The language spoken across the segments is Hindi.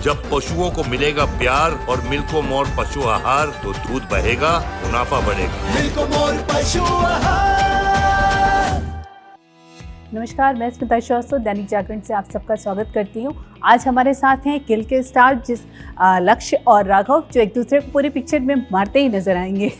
जब पशुओं को मिलेगा प्यार और मिल्को मोर पशु आहार तो दूध बहेगा, मुनाफा बढ़ेगा। मिल्को मोर पशु आहार। नमस्कार, मैं स्मिता श्रीवास्तव दैनिक जागरण से आप सबका स्वागत करती हूँ। आज हमारे साथ हैं किल के स्टार लक्ष्य और राघव, जो एक दूसरे को पूरी पिक्चर में मारते ही नजर आएंगे।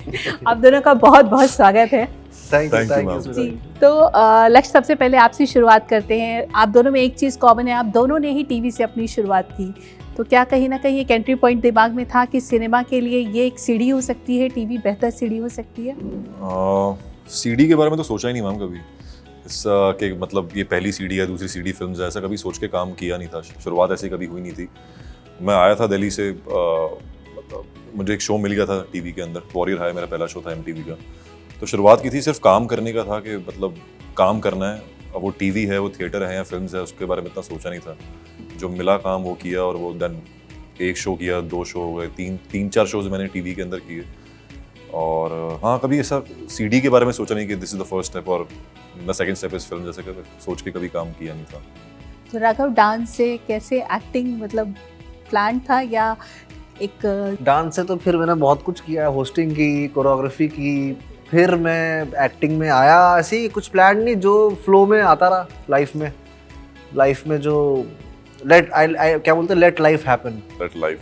आप दोनों का बहुत बहुत स्वागत है। थैंक यू जी, तो लक्ष्य, सबसे पहले आपसे शुरुआत करते हैं। आप दोनों में एक चीज़ कॉमन है, आप दोनों ने ही टीवी से अपनी शुरुआत की, तो क्या कहीं ना कहीं एक एंट्री पॉइंट दिमाग में था कि सिनेमा के लिए ये एक सीढ़ी हो सकती है, टीवी बेहतर सीढ़ी हो सकती है? सीडी के बारे में तो सोचा ही नहीं मैम कभी, कि मतलब ये पहली सीडी या दूसरी सीडी फिल्म है, ऐसा कभी सोच के काम किया नहीं था। शुरुआत ऐसे कभी हुई नहीं थी। मैं आया था दिल्ली से, मुझे एक शो मिल गया था टीवी के अंदर, वॉरियर हाई मेरा पहला शो था MTV का। तो शुरुआत की थी सिर्फ काम करने का था, कि मतलब काम करना है। अब वो टीवी है, वो थिएटर है या फिल्म है, उसके बारे में इतना सोचा नहीं था। जो मिला काम वो किया, और वो देन एक शो किया, 2 शो हो गए, 3-4 शोज मैंने टीवी के अंदर किए। और हाँ, कभी ऐसा सीडी के बारे में सोचा नहीं कि this is the first step और the second step is film, जैसे कभी सोच के कभी काम किया नहीं था। तो राघव, डांस से कैसे एक्टिंग, मतलब प्लान था या एक? डांस से तो फिर मैंने बहुत कुछ किया, होस्टिंग की, कोरियोग्राफी की, फिर मैं एक्टिंग में आया। ऐसे ही कुछ प्लान नहीं, जो फ्लो में आता रहा लाइफ में जो क्या बोलते हैं, लेट लाइफ हैपन,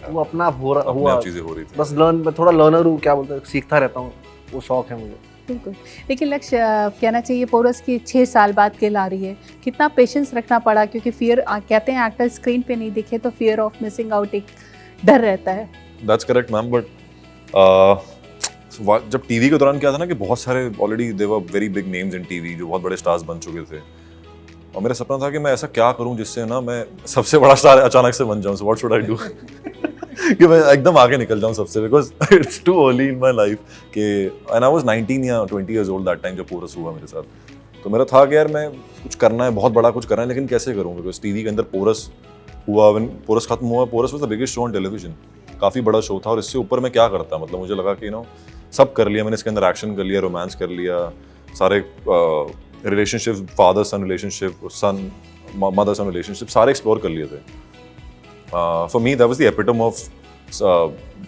वो अपना हुआ, चीजें हो रही थी। बस थोड़ा लर्नर हूँ, क्या बोलते हैं, सीखता रहता हूँ, वो शौक है मुझे। बिल्कुल। लेकिन लक्ष्य, कहना चाहिए पोरस की 6 साल बाद किल आ रही है, कितना पेशेंस रखना पड़ा? क्योंकि फियर, कहते हैं एक्टर स्क्रीन पे नहीं दिखे तो फियर ऑफ मिसिंग आउट एक डर रहता है। दैट्स करेक्ट मैम, बट जब टीवी के दौरान क्या था ना, कि बहुत सारे already they were very big names in TV, जो बहुत बड़े स्टार्स बन चुके थे। और मेरा सपना था कि मैं ऐसा क्या करूं जिससे ना मैं सबसे बड़ा स्टार अचानक से बन जाऊं। So what should I do कि मैं एकदम आगे निकल जाऊं सबसे, because it's too early in my life. कि एंड आई वाज 19 या 20 इयर्स ओल्ड दैट टाइम जब पोरस हुआ मेरे साथ। तो मेरा था कि यार मैं कुछ करना है, बहुत बड़ा कुछ करना है, लेकिन कैसे करूं? बिकॉज टीवी के अंदर पोरस हुआ, पोरस खत्म हुआ, Porus was the biggest show on television, काफ़ी बड़ा शो था। और इससे ऊपर मैं क्या करता? मतलब मुझे लगा कि सब कर लिया मैंने इसके अंदर, एक्शन कर लिया, रोमांस कर लिया, सारे रिलेशनशिप, फादर सन रिलेशनशिप, सन मदर सन रिलेशनशिप, सारे एक्सप्लोर कर लिए थे। For me that was the epitome of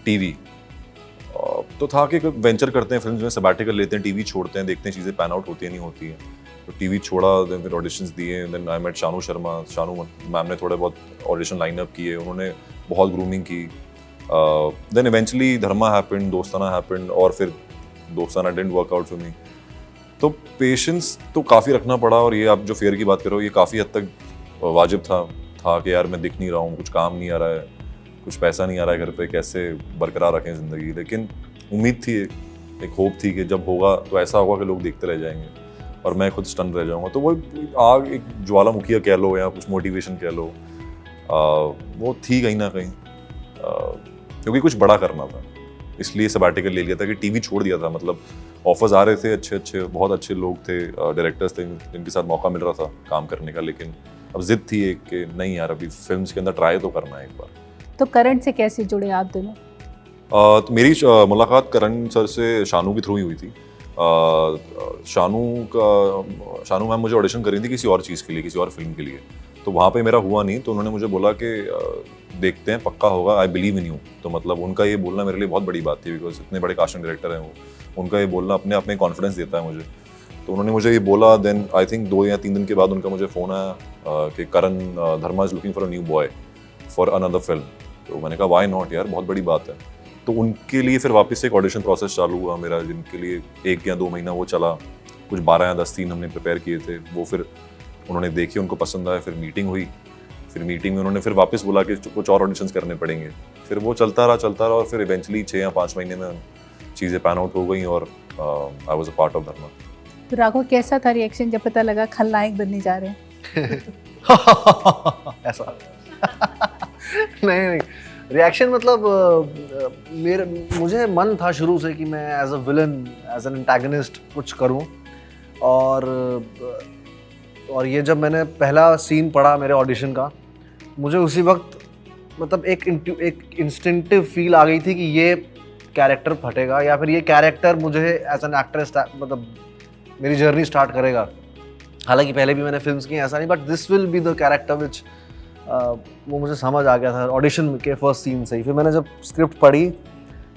TV. तो था कि वेंचर करते हैं फिल्म में, सबैटिकल लेते हैं, टीवी छोड़ते हैं, देखते हैं चीज़ें पैन आउट होती है नहीं होती हैं। तो टीवी छोड़ा, देन फिर ऑडिशंस दिए, then I met Shanu Sharma. Shanu ma'am ने थोड़े बहुत ऑडिशन लाइनअप किए, उन्होंने बहुत ग्रूमिंग की। देन इवेंचुअली धर्मा हैपेंड, दोस्ताना हैपेंड, और फिर दोस्ताना didn't work out for me. तो पेशेंस तो काफ़ी रखना पड़ा। और ये आप जो फेयर की बात कर रहे हो, ये काफ़ी हद तक वाजिब था कि यार मैं दिख नहीं रहा हूँ, कुछ काम नहीं आ रहा है, कुछ पैसा नहीं आ रहा है घर पे, कैसे बरकरार रखें ज़िंदगी। लेकिन उम्मीद थी, एक होप थी कि जब होगा तो ऐसा होगा कि लोग देखते रह जाएंगे और मैं खुद स्टन रह जाऊँगा। तो वो आग, एक ज्वालामुखी कह लो या कुछ मोटिवेशन कह लो, वो थी कहीं ना कहीं, क्योंकि कुछ बड़ा करना था, इसलिए सबैटिकल ले लिया था। कि टीवी छोड़ दिया था, मतलब ऑफर्स आ रहे थे, अच्छे बहुत अच्छे लोग थे, डायरेक्टर्स थे जिनके साथ मौका मिल रहा था काम करने का, लेकिन अब जिद थी एक कि नहीं यार, अभी फिल्म्स के अंदर ट्राई तो करना है एक बार। तो करण से कैसे जुड़े आप दोनों? तो मेरी मुलाकात करण सर से शानू के थ्रू ही हुई थी। शानू मैम मुझे ऑडिशन कर रही थी किसी और चीज़ के लिए, किसी और फिल्म के लिए। तो वहाँ पे मेरा हुआ नहीं, तो उन्होंने मुझे बोला कि देखते हैं, पक्का होगा, आई बिलीव इन यू। तो मतलब उनका ये बोलना मेरे लिए बहुत बड़ी बात थी, बिकॉज इतने बड़े कास्टिंग डायरेक्टर हैं वो, उनका ये बोलना अपने आप में कॉन्फिडेंस देता है मुझे। तो उन्होंने मुझे ये बोला। देन आई थिंक 2 या 3 दिन के बाद उनका मुझे फ़ोन आया कि Karan, Dharma is looking for a new boy for another film. तो मैंने कहा वाई नॉट यार, बहुत बड़ी बात है। तो उनके लिए फिर वापस से एक ऑडिशन प्रोसेस चालू हुआ मेरा, जिनके लिए 1 या 2 महीना वो चला। कुछ 12 या 10 सीन हमने प्रिपेयर किए थे, वो फिर उन्होंने देखे, उनको पसंद आया, फिर मीटिंग हुई। फिर मीटिंग में उन्होंने फिर वापस बोला कि कुछ और ऑडिशंस करने पड़ेंगे। फिर वो चलता रहा, और फिर इवेंचुअली 6 या 5 महीने में चीज़ें पैन आउट हो गई, और I was a part of Dharma. तो राघव, कैसा था रिएक्शन जब पता लगा खलनायक बनने जा रहे हैं? ऐसा नहीं, रिएक्शन मतलब मुझे मन था शुरू से कि मैं as a villain, as an antagonist कुछ करूं। और ये जब मैंने पहला सीन पढ़ा मेरे ऑडिशन का, मुझे उसी वक्त मतलब एक इंस्टिंक्टिव फील आ गई थी कि ये कैरेक्टर फटेगा, या फिर ये कैरेक्टर मुझे एज एन एक्टर मतलब मेरी जर्नी स्टार्ट करेगा। हालांकि पहले भी मैंने फिल्म्स की, ऐसा नहीं, but this will be the character which वो मुझे समझ आ गया था ऑडिशन के फर्स्ट सीन से ही। फिर मैंने जब स्क्रिप्ट पढ़ी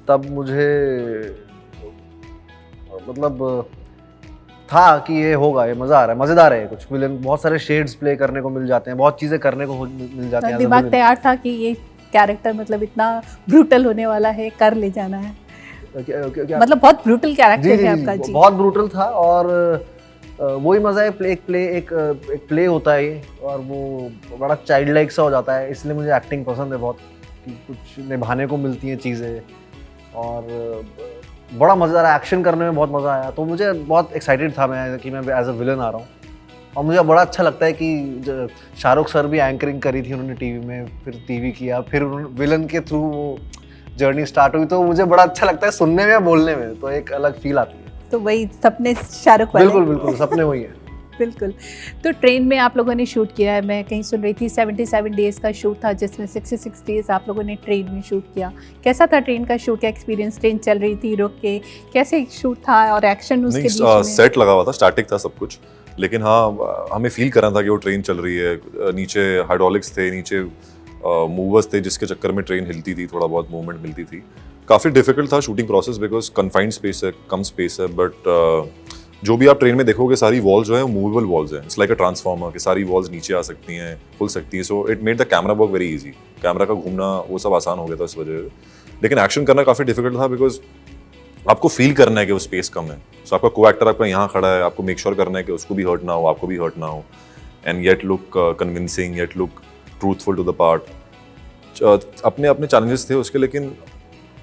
तब मुझे मतलब था कि ये होगा, ये मज़ा आ रहा है, मज़ेदार है। कुछ विलन बहुत सारे शेड्स प्ले करने को मिल जाते हैं, बहुत चीज़ें करने को मिल जाती हैं। दिमाग तैयार था कि ये कैरेक्टर मतलब इतना ब्रूटल होने वाला है, कर ले जाना है। क्या मतलब बहुत ब्रूटल कैरेक्टर है आपका जी। बहुत ब्रूटल था और वही मज़ा है। एक प्ले होता है ये, और वो बड़ा चाइल्ड लाइक सा हो जाता है, इसलिए मुझे एक्टिंग पसंद है बहुत, कि कुछ निभाने को मिलती हैं चीज़ें और बड़ा मज़ेदार एक्शन करने में बहुत मज़ा आया। तो मुझे बहुत एक्साइटेड था मैं कि मैं एज अ विलन आ रहा हूँ। और मुझे बड़ा अच्छा लगता है कि शाहरुख सर भी एंकरिंग करी थी उन्होंने टीवी में, फिर टीवी किया, फिर विलन के थ्रू वो जर्नी स्टार्ट हुई। तो मुझे बड़ा अच्छा लगता है सुनने में या बोलने में, तो एक अलग फील आती है। तो वही सपने शाहरुख वाले। बिल्कुल सपने वही है। बिल्कुल। तो ट्रेन में आप लोगों ने शूट किया है, मैं कहीं सुन रही थी 77 डेज़ का शूट था, जिसमें 66 डेज़ आप लोगों ने ट्रेन में शूट किया। कैसा था ट्रेन का शूट का एक्सपीरियंस? ट्रेन चल रही थी, रुक के, कैसे शूट था और एक्शन उसके बीच में? सेट लगा हुआ था, स्टैटिक था सब कुछ, लेकिन हाँ हमें फील करना था कि वो ट्रेन चल रही है। नीचे हाइड्रोलिक्स थे, नीचे मूवर्स थे, जिसके चक्कर में ट्रेन हिलती थी, थोड़ा बहुत मूवमेंट मिलती थी। काफ़ी डिफिकल्ट था shooting process, because confined space है, कम स्पेस है। बट जो भी आप ट्रेन में देखोगे सारी वॉल्स जो है वो मूवेबल वॉल्स हैं। इट्स लाइक अ ट्रांसफार्मर कि सारी वॉल्स नीचे आ सकती हैं, खुल सकती हैं। So it made the camera work very easy. Camera का घूमना वो सब आसान हो गया था इस वजह से। लेकिन एक्शन करना काफ़ी डिफिकल्ट था, बिकॉज आपको फील करना है कि वो स्पेस कम है। सो आपका को एक्टर आपका यहाँ खड़ा है, आपको मेक श्योर करना है कि उसको भी हर्ट ना हो, आपको भी हर्ट ना हो, and yet look convincing, yet look truthful to the part. अपने अपने चैलेंजेस थे उसके, लेकिन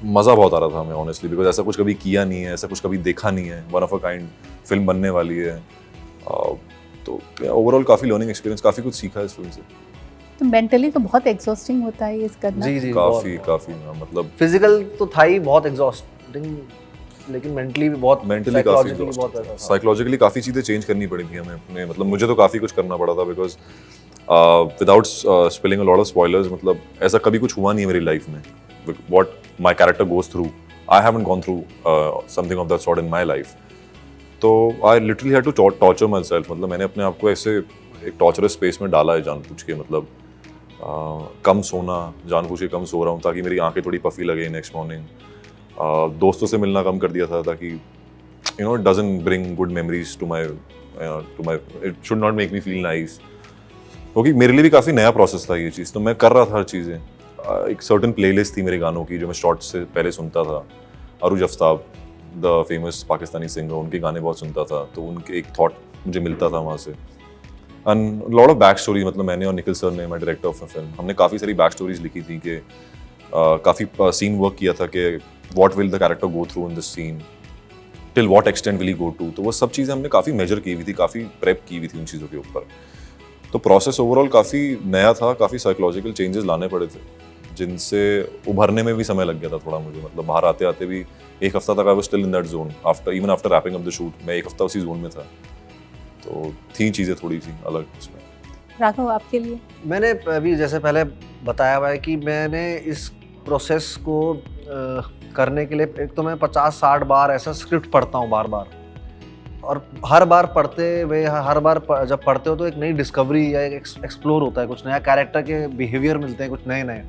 मज़ा बहुत आ रहा था हमें ऑनेस्टली, बिकॉज ऐसा कुछ कभी किया नहीं है, ऐसा कुछ कभी देखा नहीं है। One of a kind film बनने वाली है। तो ओवरऑल काफ़ी लर्निंग एक्सपीरियंस, काफ़ी कुछ सीखा है इस फिल्म से। तो मेंटली तो बहुत एग्जॉस्टिंग होता है ये करना। जी काफ़ी मतलब फिजिकल तो था ही बहुत एग्जॉस्टिंग, लेकिन मेंटली भी बहुत, मेंटली काफ़ी साइकोलॉजिकली काफ़ी चीज़ें चेंज करनी पड़ी थी हमें अपने। मतलब मुझे तो काफ़ी कुछ करना पड़ा था, because without spilling a lot of spoilers, मतलब ऐसा कभी कुछ हुआ नहीं है मेरी लाइफ में। What my character goes through, I haven't gone through something of that sort in my life. तो I literally had to torture myself. मतलब मैंने अपने आप को ऐसे एक टॉर्चरस स्पेस में डाला है जानबूझ के। मतलब कम सोना, जानबूझ के कम सो रहा हूँ ताकि मेरी आंखें थोड़ी पफी लगे नेक्स्ट मॉर्निंग। दोस्तों से मिलना कम कर दिया था ताकि it doesn't bring good memories to my it should not make me feel nice. क्योंकि मेरे लिए भी काफ़ी नया प्रोसेस था ये चीज़, तो मैं कर रहा था हर चीज़ें। एक सर्टन प्लेलिस्ट थी मेरे गानों की जो मैं शॉर्ट से पहले सुनता था। Arooj Aftab, the famous Pakistani singer, उनके गाने बहुत सुनता था, तो उनके एक थॉट मुझे मिलता था वहाँ से। And lot of back story, मतलब मैंने और निखिल सर ने, my director of the film, हमने काफ़ी सारी बैक स्टोरीज लिखी थी कि काफ़ी सीन वर्क किया था कि what will the character go through in this scene, till what extent will he go to. तो वो सब चीज़ें हमने काफ़ी मेजर की हुई थी, काफ़ी प्रेप की हुई थी उन चीज़ों के ऊपर। तो प्रोसेस ओवरऑल काफ़ी नया था, काफ़ी साइकोलॉजिकल चेंजेस लाने पड़े थे, जिनसे उभरने में भी समय लग गया था थोड़ा मुझे। मतलब बाहर आते आते भी एक हफ्ता तक I was still in that zone. After wrapping up the shoot मैं एक हफ्ता उसी जोन में था। तो थी चीज़ें थोड़ी सी अलग इसमें। राघव, आपके लिए? मैंने अभी जैसे पहले बताया हुआ है कि मैंने इस प्रोसेस को करने के लिए एक तो मैं 50-60 बार ऐसा स्क्रिप्ट पढ़ता हूँ बार बार, और हर बार पढ़ते हुए जब पढ़ते हो तो एक नई डिस्कवरी या एक एक्सप्लोर होता है, कुछ नया कैरेक्टर के बिहेवियर मिलते हैं कुछ नए नए,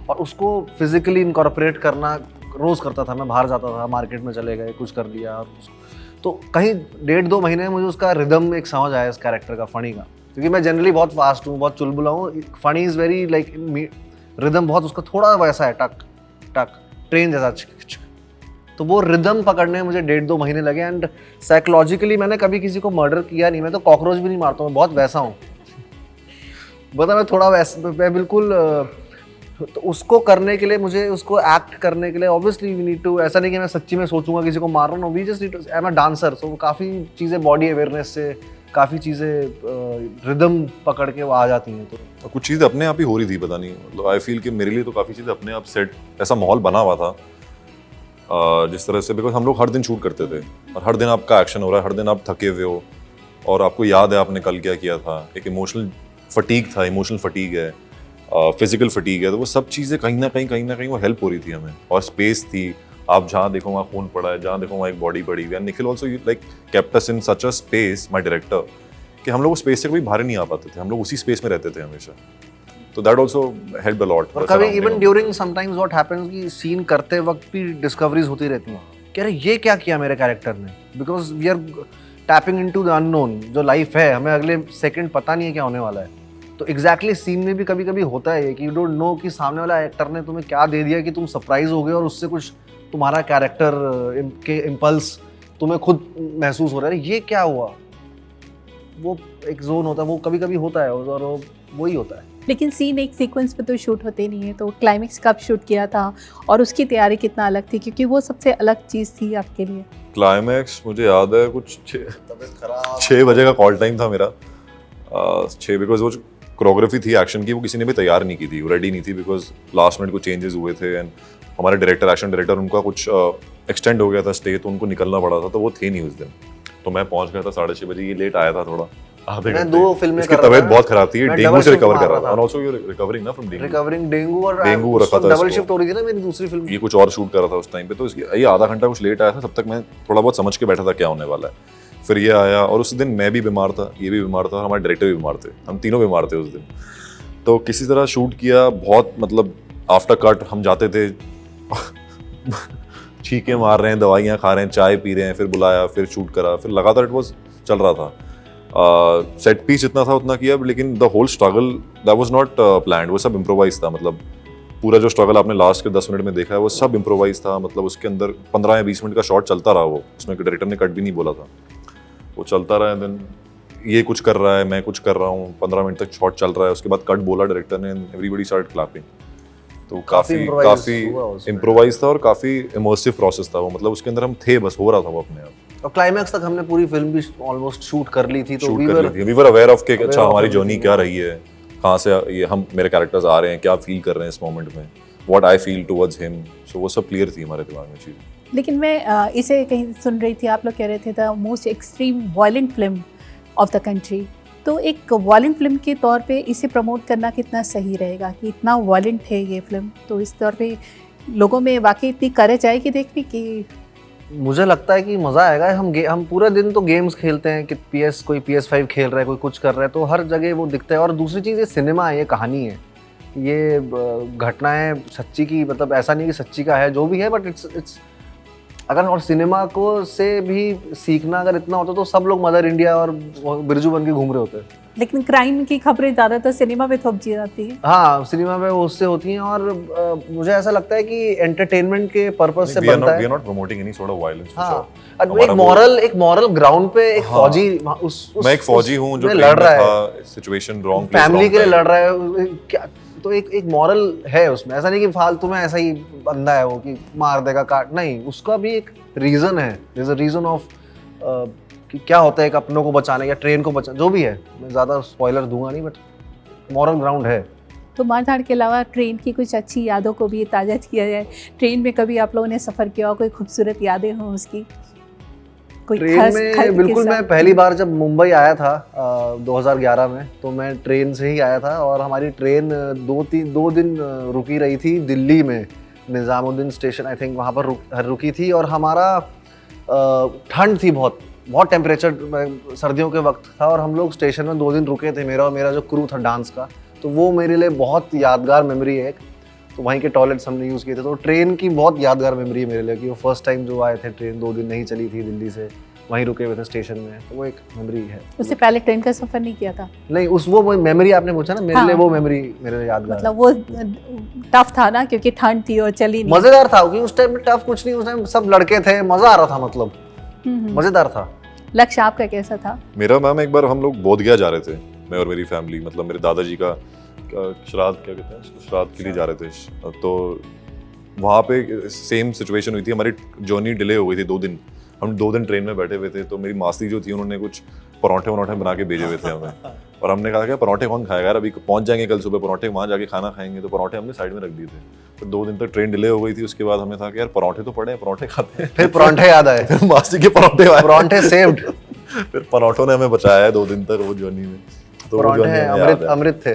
और उसको फिजिकली इनकॉर्पोरेट करना रोज़ करता था। मैं बाहर जाता था, मार्केट में चले गए, कुछ कर लिया, और तो कहीं 1.5-2 महीने में मुझे उसका रिदम एक समझ आया इस कैरेक्टर का, फ़नी का। क्योंकि मैं जनरली बहुत फास्ट हूँ, बहुत चुलबुला हूँ। Funny is very like rhythm बहुत उसका थोड़ा वैसा है, टक टक ट्रेन जैसा चिक। तो वो रिदम पकड़ने में मुझे 1.5-2 महीने लगे। एंड साइकोलॉजिकली मैंने कभी किसी को मर्डर किया नहीं, मैं तो कॉकरोच भी नहीं मारता हूँ, मैं बहुत वैसा हूँ। बता मैं थोड़ा वैसा, मैं बिल्कुल। तो उसको करने के लिए मुझे, उसको एक्ट करने के लिए ऑब्वियसली वी नीड टू, ऐसा नहीं कि मैं सच्ची में सोचूंगा किसी को मार रहा हूँ, we just need to, I am a dancer, so काफ़ी चीज़ें बॉडी अवेयरनेस से, काफ़ी चीज़ें रिदम पकड़ के वो आ जाती हैं। तो कुछ चीज़ अपने आप ही हो रही थी, पता नहीं, मतलब आई फील कि मेरे लिए तो काफ़ी चीज़ें अपने आप सेट, ऐसा माहौल बना हुआ था जिस तरह से, बिकॉज हम लोग हर दिन शूट करते थे और हर दिन आपका एक्शन हो रहा है, हर दिन आप थके हुए हो और आपको याद है आपने कल क्या किया था। एक इमोशनल फटीग था, इमोशनल फटीग है, फिजिकल फटीग है, तो वो सब चीज़ें कहीं ना कहीं वो हेल्प हो रही थी हमें। और स्पेस थी, आप जहाँ देखो वहाँ खून पड़ा है, जहाँ देखो वहाँ एक बॉडी पड़ी हुई है। Nikhil also like kept us in such a space, my director, कि हम लोग उस स्पेस से कभी बाहर नहीं आ पाते थे, हम लोग उसी स्पेस में रहते थे हमेशा। तो that also helped a lot. और कभी even during sometimes what happens कि सीन करते वक्त भी डिस्कवरीज होती रहती हैं कि अरे ये क्या किया मेरे कैरेक्टर ने, because we are tapping into the unknown. जो लाइफ है हमें अगले सेकंड पता नहीं है क्या होने वाला है, तो एग्जैक्टली सीन में भी कभी कभी होता है कि यू डोंट नो कि सामने वाला एक्टर ने तुम्हें क्या दे दिया कि तुम सरप्राइज हो गए और उससे कुछ तुम्हारा कैरेक्टर के इम्पल्स तुम्हें खुद महसूस हो रहा है ये क्या हुआ। वो एक जोन होता है, वो कभी कभी होता है और वही होता है। लेकिन सीन एक सीक्वेंस पे तो शूट होते नहीं है, तो क्लाइमेक्स कब शूट किया था और उसकी तैयारी कितना अलग थी, क्योंकि वो सबसे अलग चीज़ थी आपके लिए? क्लाइमैक्स मुझे याद है कुछ 6 बजे का कॉल टाइम था मेरा, 6, बिकॉज वो कोरियोग्राफी थी एक्शन की वो किसी ने भी तैयार नहीं की थी, वो रेडी नहीं थी, बिकॉज लास्ट मिनट कुछ चेंजेस हुए थे एंड हमारे डायरेक्टर एक्शन डायरेक्टर उनका कुछ एक्सटेंड हो गया था स्टे, तो उनको निकलना पड़ा था, तो वो थे नहीं उस दिन। तो मैं पहुंच गया था 6:30 बजे, ये लेट आया था थोड़ा आधे मैं घंटे। 2 फिल्में इसकी कर रहा तबीयत था। बहुत खराब थी, मैं डेंगू डबल से शिफ्ट रिकवर कर मार रहा रहा था, एंड आल्सो यू रिकवरिंग ना फ्रॉम रिकवरिंग डेंगू, और डेंगू रखा था डबल इसको। शिफ्ट हो रही थी ना मेरी दूसरी फिल्म। ये कुछ और शूट कर रहा था उस टाइम पे, तो ये आधा घंटा कुछ लेट आया था, तब तक मैं थोड़ा बहुत समझ के बैठा था क्या होने वाला है। फिर ये आया और उस दिन मैं भी बीमार था, ये भी बीमार था, हमारे डायरेक्टर भी बीमार थे, हम तीनों बीमार थे उस दिन। तो किसी तरह शूट किया, बहुत मतलब आफ्टर कट हम जाते थे छींके मार रहे हैं, दवाइयाँ खा रहे हैं, चाय पी रहे हैं, फिर बुलाया, फिर शूट करा, फिर लगातार इट वाज चल रहा था। सेट पीस जितना था उतना किया, लेकिन the whole struggle that was not planned, वो सब इम्प्रोवाइज था। मतलब पूरा जो स्ट्रगल आपने लास्ट के 10 मिनट में देखा है वो सब इम्प्रोवाइज था। मतलब उसके अंदर 15 या 20 मिनट का शॉट चलता रहा, वो उसमें डायरेक्टर ने कट भी नहीं बोला था, वो चलता रहा। देन ये कुछ कर रहा है, मैं कुछ कर रहा हूँ, 15 मिनट तक शॉट चल रहा है, उसके बाद कट बोला डायरेक्टर ने, एवरीबॉडी स्टार्टेड क्लैपिंग। तो काफी इम्प्रोवाइज था और काफी इमर्सिव प्रोसेस था वो, मतलब उसके अंदर हम थे, बस हो रहा था वो अपने आप। और क्लाइमैक्स तक हमने पूरी फिल्म भी ऑलमोस्ट शूट कर ली थी, तो वी वर अवेयर ऑफ के अच्छा हमारी जर्नी क्या रही है, कहाँ से ये हम मेरे कैरेक्टर्स आ रहे हैं, क्या फील कर रहे हैं इस मोमेंट में, what I feel towards him, so वो सब क्लियर थी हमारे दिमाग में चीज़। लेकिन मैं इसे कहीं सुन रही थी, आप लोग कह रहे थे the most extreme violent film of the country, तो एक वायलेंट फिल्म के तौर पे इसे प्रमोट करना कितना सही रहेगा कि इतना वायलेंट है ये फिल्म, तो इस तौर पे लोगों में वाकई इतनी करेज आएगी देखने की? मुझे लगता है कि मज़ा आएगा। हम पूरे दिन तो गेम्स खेलते हैं कि कोई PS5 खेल रहा है, कोई कुछ कर रहा है, तो हर जगह वो दिखता है। और दूसरी चीज़, ये सिनेमा है, ये कहानी है, ये घटनाएं सच्ची की, मतलब ऐसा नहीं कि सच्ची का है जो भी है, बट इट्स अगर और सिनेमा को से भी सीखना अगर इतना होता तो सब लोग मदर इंडिया और बिरजू बन के घूम रहे होते। लेकिन क्राइम की खबरें ज़्यादातर सिनेमा में थोप दी जाती है। हाँ, सिनेमा में उससे होती हैं, और मुझे ऐसा लगता है कि एंटरटेनमेंट के पर्पस से बनता है। We are not promoting any sort of violence for हाँ, sure. एक मॉरल ग्राउंड पे एक हाँ, फौजी मैं एक फौजी हूँ जो लड़ रहा है, सिचुएशन रॉन्ग प्लेस, फैमिली के लिए लड़ रहा है, क्या तो एक मॉरल है उसमें। ऐसा नहीं कि फालतू में ऐसा ही बंदा है वो कि मार देगा, काट, नहीं, उसका भी एक रीजन है। There is a reason of कि क्या होता है एक अपनों को बचाने या ट्रेन को बचाने, जो भी है, मैं ज़्यादा स्पॉइलर दूंगा नहीं, बट मॉरल ग्राउंड है। तो मारधाड़ के अलावा ट्रेन की कुछ अच्छी यादों को भी ताज़ा किया जाए। ट्रेन में कभी आप लोगों ने सफ़र किया हो, कोई खूबसूरत यादें हों उसकी? कोई ट्रेन में बिल्कुल, मैं पहली बार जब मुंबई आया था 2011 में, तो मैं ट्रेन से ही आया था, और हमारी ट्रेन 2 दिन रुकी रही थी दिल्ली में, निज़ामुद्दीन स्टेशन आई थिंक, वहाँ पर रुकी थी। और हमारा ठंड थी, बहुत टेम्परेचर सर्दियों के वक्त था, और हम लोग स्टेशन में 2 दिन रुके थे, मेरा और मेरा जो क्रू था डांस का। तो वो मेरे लिए बहुत यादगार मेमोरी है। तो वहीं के टॉयलेट्स हमने यूज़ किए थे, तो ट्रेन की बहुत यादगार मेमोरी है मेरे लिए कि वो फर्स्ट टाइम जो आए थे, ट्रेन 2 दिन नहीं चली थी दिल्ली से, वहीं रुके हुए थे स्टेशन में, तो वो एक मेमोरी है। उससे पहले ट्रेन का सफ़र नहीं किया था? नहीं, वो मेमोरी आपने पूछा ना, मेरे लिए वो मेमोरी मेरे लिए यादगार। मतलब वो टफ था ना, क्योंकि ठंड थी और चली नहीं। मज़ेदार था क्योंकि उस टाइम में टफ कुछ नहीं, उस टाइम सब लड़के थे, मज़ा आ रहा था, मतलब मज़ेदार था। लक्ष्य आपका कैसा था? मेरा मैम, एक बार हम लोग बोधगया जा रहे थे, मैं और मेरी फैमिली, मतलब मेरे दादाजी का श्राद्ध, क्या कहते हैं, श्राद्ध के लिए जा रहे थे। तो वहाँ पे सेम सिचुएशन हुई थी, हमारी जर्नी डिले हो गई थी 2 दिन, हम 2 दिन ट्रेन में बैठे हुए थे। तो मेरी मासी जो थी, उन्होंने कुछ पराठे बना के भेजे हुए थे हमें, और हमने कहा कि पराठे कौन खाएगा यार, अभी पहुँच जाएंगे कल सुबह, पराठे वहाँ जाके खाना खाएंगे। तो पराठे हमने साइड में रख दिए थे। तो 2 दिन तक ट्रेन डिले हो गई थी। उसके बाद हमें था कि यार पराठे तो पड़े हैं, पराठे खाते हैं। फिर पराठे याद आए, फिर मासी के पराठे सेव्ड। फिर पराठों ने हमें बचाया है 2 दिन तक वो जर्नी में। तो पराठे अमृत थे,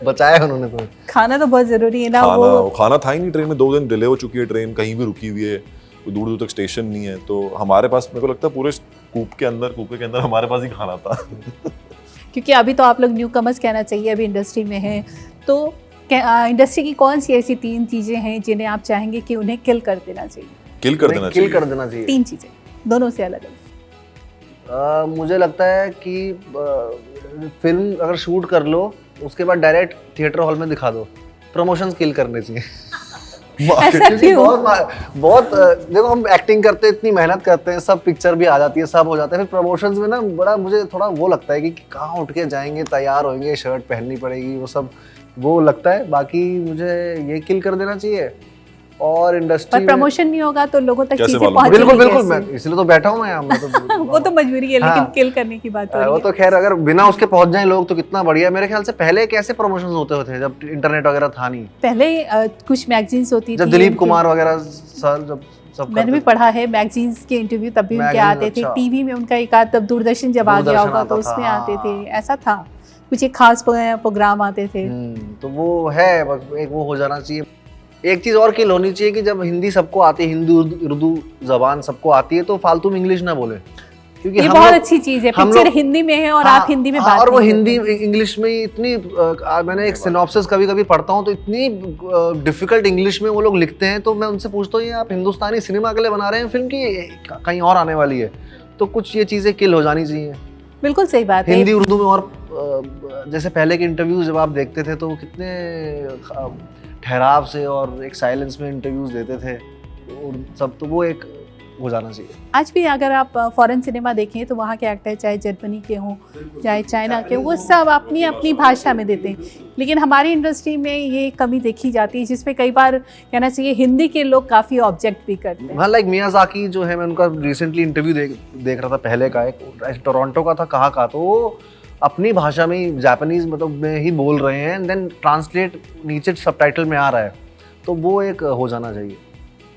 बचाया उन्होंने। तो खाना तो बहुत जरूरी है ना। खाना था ही नहीं ट्रेन में, 2 दिन डिले हो चुकी है ट्रेन, कहीं भी रुकी हुई है, कोई दूर दूर तक स्टेशन नहीं है। तो हमारे पास, मेरे को लगता है पूरे कूपे के अंदर हमारे पास ही खाना था। क्योंकि अभी तो आप लोग न्यू कमर्स कहना चाहिए, अभी इंडस्ट्री में हैं, तो इंडस्ट्री की कौन सी ऐसी 3 चीज़ें हैं जिन्हें आप चाहेंगे कि उन्हें किल कर देना चाहिए? किल कर देना चाहिए। किल कर देना चाहिए 3 चीज़ें, दोनों से अलग अलग। मुझे लगता है कि फिल्म अगर शूट कर लो उसके बाद डायरेक्ट थिएटर हॉल में दिखा दो, प्रमोशंस किल करने चाहिए। ऐसा क्यों? बहुत देखो, हम एक्टिंग करते हैं, इतनी मेहनत करते हैं, सब पिक्चर भी आ जाती है, सब हो जाता है, फिर प्रमोशंस में ना बड़ा मुझे थोड़ा वो लगता है कि कहाँ उठ के जाएंगे, तैयार होंगे, शर्ट पहननी पड़ेगी, वो सब वो लगता है। बाकी मुझे ये किल कर देना चाहिए। और इंडस्ट्री पर प्रमोशन नहीं होगा तो लोगों तक कैसे चीजें मालूम? पहुंचेंगी बिल्कुल बिल्कुल, कैसे? मैं इसलिए तो बैठा हूँ मैं यहाँ, मैं तो वो तो मजबूरी है, लेकिन हाँ। किल करने की बात हो रही वो है। तो खैर अगर बिना उसके पहुंच जाए लोग तो कितना बढ़िया। मेरे ख्याल से पहले कैसे प्रमोशंस होते होते जब इंटरनेट वगैरह था नहीं, पहले कुछ मैगजीन्स होती जब थी दिलीप उनकी- कुमार वगैरह सर जब सब मैंने भी पढ़ा है मैगजीन्स के इंटरव्यू, तब भी उनके मैगजीन, आते थे, अच्छा। टीवी में उनका एक आध, तब दूरदर्शन जब आ गया दूरदर्शन होगा तो आता था, उसमें हाँ। आते थे, ऐसा था, कुछ एक खास प्रोग्राम आते थे। तो वो है, बस एक वो हो जाना चाहिए। एक चीज और किल होनी चाहिए कि जब हिंदी सबको आती है, हिंदी उर्दू जबान सबको आती है, तो फालतू में इंग्लिश ना बोले, क्योंकि ये हम बहुत लोग- अच्छी चीज है, हम पिक्चर लोग- हिंदी में है और हाँ, आप हिंदी में हाँ, बात और वो नहीं हिंदी करते। इंग्लिश में इतनी मैंने एक सिनॉप्सिस कभी कभी पढ़ता हूँ तो इतनी डिफिकल्ट इंग्लिश में वो लोग लिखते हैं, तो मैं उनसे पूछता हूँ ये आप हिंदुस्तानी सिनेमा के लिए बना रहे हैं फिल्म की, कहीं और आने वाली है? तो कुछ ये चीज़ें किल हो जानी चाहिए। बिल्कुल सही बात है। हिंदी उर्दू में। और जैसे पहले के इंटरव्यूज जब आप देखते थे तो वो कितने ठहराव से और एक साइलेंस में इंटरव्यूज देते थे और सब, तो वो एक हो जाना चाहिए। आज भी अगर आप फॉरेन सिनेमा देखें तो वहाँ के एक्टर चाहे जर्मनी के हों चाहे चाइना के, वो सब अपनी अपनी भाषा में देते हैं, लेकिन हमारी इंडस्ट्री में ये कमी देखी जाती है, जिसमें कई बार कहना चाहिए हिंदी के लोग काफ़ी ऑब्जेक्ट भी करते हैं। हाँ, लाइक मियाज़ाकी जो है, मैं उनका रिसेंटली इंटरव्यू देख रहा था, पहले का एक टोरंटो का था, कहाँ का, तो वो अपनी भाषा में जापानीज मतलब में ही बोल रहे हैं, एंड देन ट्रांसलेट नीचे सबटाइटल में आ रहा है, तो वो एक हो जाना चाहिए।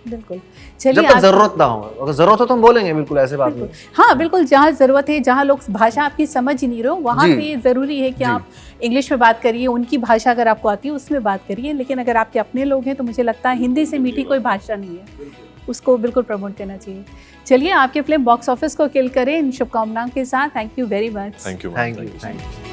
बिल्कुल, जब चलिए तक जरूरत ना हो, अगर जरूरत हो तो हम बोलेंगे, बिल्कुल ऐसे बात नहीं। हाँ बिल्कुल, जहाँ ज़रूरत है, जहाँ लोग भाषा आपकी समझ ही नहीं रहे हो, वहाँ जी। पे ज़रूरी है कि जी। आप इंग्लिश में बात करिए, उनकी भाषा अगर आपको आती है उसमें बात करिए, लेकिन अगर आपके अपने लोग हैं तो मुझे लगता है हिंदी से मीठी कोई भाषा नहीं है, उसको बिल्कुल प्रमोट करना चाहिए। चलिए, आपकी फिल्म बॉक्स ऑफिस को किल करें इन शुभकामनाओं के साथ। Thank you very much. Thank you. Thank you.